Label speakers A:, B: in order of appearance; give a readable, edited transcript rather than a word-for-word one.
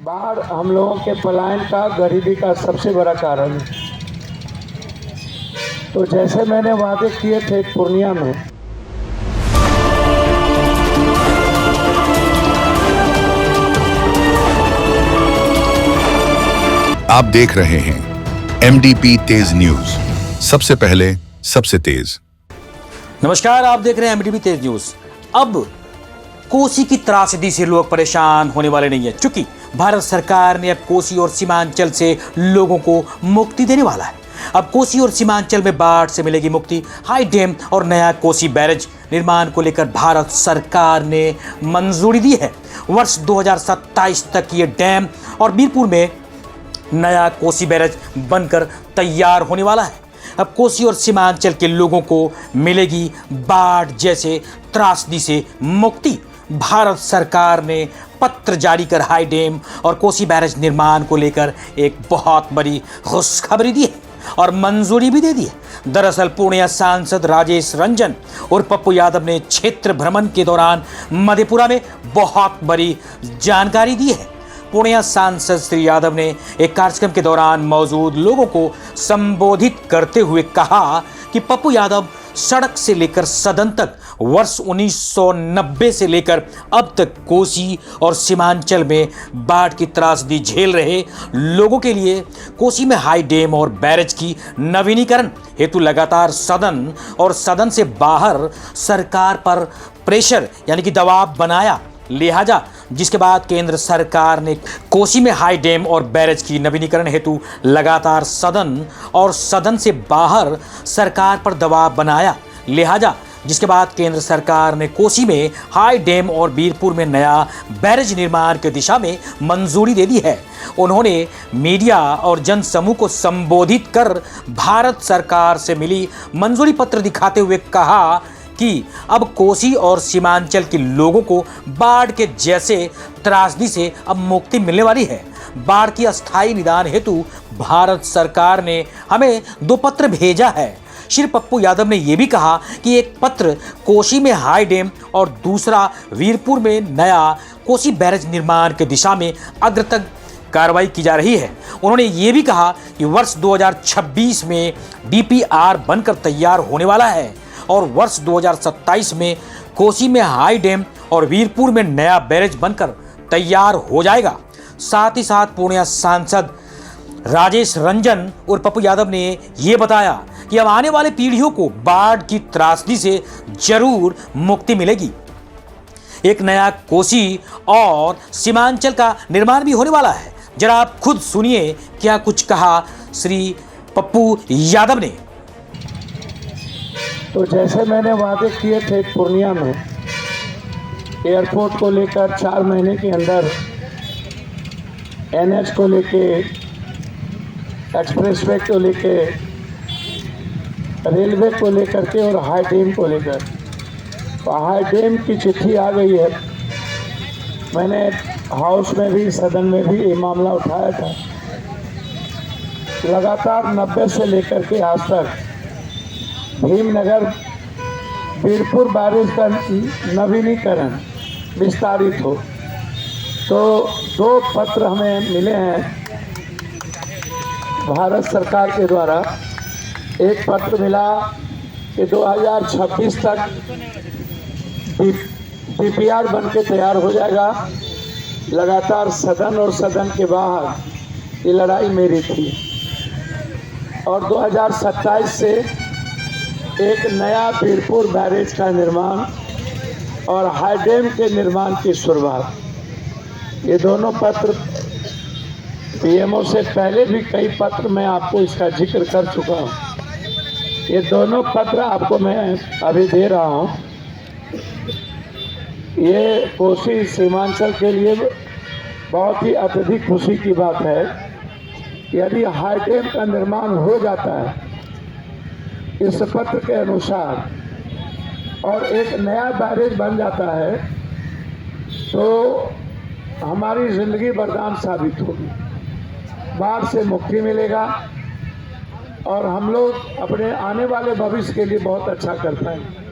A: बाढ़ हम लोगों के पलायन का, गरीबी का सबसे बड़ा कारण है। तो जैसे मैंने वादे किए थे पूर्णिया में,
B: आप देख रहे हैं एमडीपी तेज न्यूज, सबसे पहले सबसे तेज।
C: नमस्कार, आप देख रहे हैं एमडीपी तेज न्यूज। अब कोसी की त्रासदी से लोग परेशान होने वाले नहीं है, क्योंकि भारत सरकार ने अब कोसी और सीमांचल से लोगों को मुक्ति देने वाला है। अब कोसी और सीमांचल में बाढ़ से मिलेगी मुक्ति। हाई डैम और नया कोसी बैरेज निर्माण को लेकर भारत सरकार ने मंजूरी दी है। वर्ष 2027 तक ये डैम और मीरपुर में नया कोसी बैरेज बनकर तैयार होने वाला है। अब कोसी और सीमांचल के लोगों को मिलेगी बाढ़ जैसे त्रासदी से मुक्ति। भारत सरकार ने पत्र जारी कर हाई डैम और कोसी बैरेज निर्माण को लेकर एक बहुत बड़ी खुशखबरी दी है और मंजूरी भी दे दी है। दरअसल पूर्णिया सांसद राजेश रंजन और पप्पू यादव ने क्षेत्र भ्रमण के दौरान मधेपुरा में बहुत बड़ी जानकारी दी है। पूर्णिया सांसद श्री यादव ने एक कार्यक्रम के दौरान मौजूद लोगों को संबोधित करते हुए कहा कि पप्पू यादव सड़क से लेकर सदन तक वर्ष 1990 से लेकर अब तक कोसी और सीमांचल में बाढ़ की त्रासदी झेल रहे लोगों के लिए कोसी में हाई डैम और बैरेज की नवीनीकरण हेतु लगातार सदन और सदन से बाहर सरकार पर प्रेशर यानी कि दबाव बनाया। लिहाजा जिसके बाद केंद्र सरकार ने कोसी में हाई डैम और बैरेज की नवीनीकरण हेतु लगातार सदन और सदन से बाहर सरकार पर दबाव बनाया। लिहाजा जिसके बाद केंद्र सरकार ने कोसी में हाई डैम और मीरपुर में नया बैरेज निर्माण की दिशा में मंजूरी दे दी है। उन्होंने मीडिया और जन समूह को संबोधित कर भारत सरकार से मिली मंजूरी पत्र दिखाते हुए कहा कि अब कोसी और सीमांचल के लोगों को बाढ़ के जैसे त्रासदी से अब मुक्ति मिलने वाली है। बाढ़ की अस्थायी निदान हेतु भारत सरकार ने हमें 2 पत्र भेजा है। श्री पप्पू यादव ने यह भी कहा कि एक पत्र कोसी में हाई डैम और दूसरा वीरपुर में नया कोसी बैरेज निर्माण की दिशा में अग्रतक कार्रवाई की जा रही है। उन्होंने ये भी कहा कि वर्ष 2026 में डीपीआर बनकर तैयार होने वाला है और वर्ष 2027 में कोसी में हाई डैम और वीरपुर में नया बैरेज बनकर तैयार हो जाएगा। साथ ही साथ पूर्णिया सांसद राजेश रंजन और पप्पू यादव ने यह बताया कि अब आने वाले पीढ़ियों को बाढ़ की त्रासदी से जरूर मुक्ति मिलेगी। एक नया कोसी और सीमांचल का निर्माण भी होने वाला है। जरा आप खुद सुनिए क्या कुछ कहा श्री पप्पू यादव ने।
A: तो जैसे मैंने वादे किए थे पूर्णिया में, एयरपोर्ट को लेकर 4 महीने के अंदर एनएच को लेके, एक्सप्रेसवे को लेके, रेलवे को लेकर के और हाई डैम को लेकर, तो हाई डैम की चिट्ठी आ गई है। मैंने हाउस में भी सदन में भी ये मामला उठाया था। लगातार 90 से लेकर के आज तक भीमनगर वीरपुर बैरेज का नवीनीकरण विस्तारित हो, तो 2 पत्र हमें मिले हैं भारत सरकार के द्वारा। एक पत्र मिला कि 2026 तक डीपीआर बन के तैयार हो जाएगा। लगातार सदन और सदन के बाहर ये लड़ाई मेरी थी और 2027 से एक नया वीरपुर बैरेज का निर्माण और हाई डैम के निर्माण की शुरुआत। ये दोनों पत्र पीएमओ से पहले भी कई पत्र मैं आपको इसका जिक्र कर चुका हूँ। ये दोनों पत्र आपको मैं अभी दे रहा हूँ। ये कोसी सीमांचल के लिए बहुत ही अत्यधिक खुशी की बात है। यदि हाई डैम का निर्माण हो जाता है इस पत्र के अनुसार और एक नया बैरेज बन जाता है, तो हमारी ज़िंदगी वरदान साबित होगी। बाढ़ से मुक्ति मिलेगा और हम लोग अपने आने वाले भविष्य के लिए बहुत अच्छा कर पाएंगे।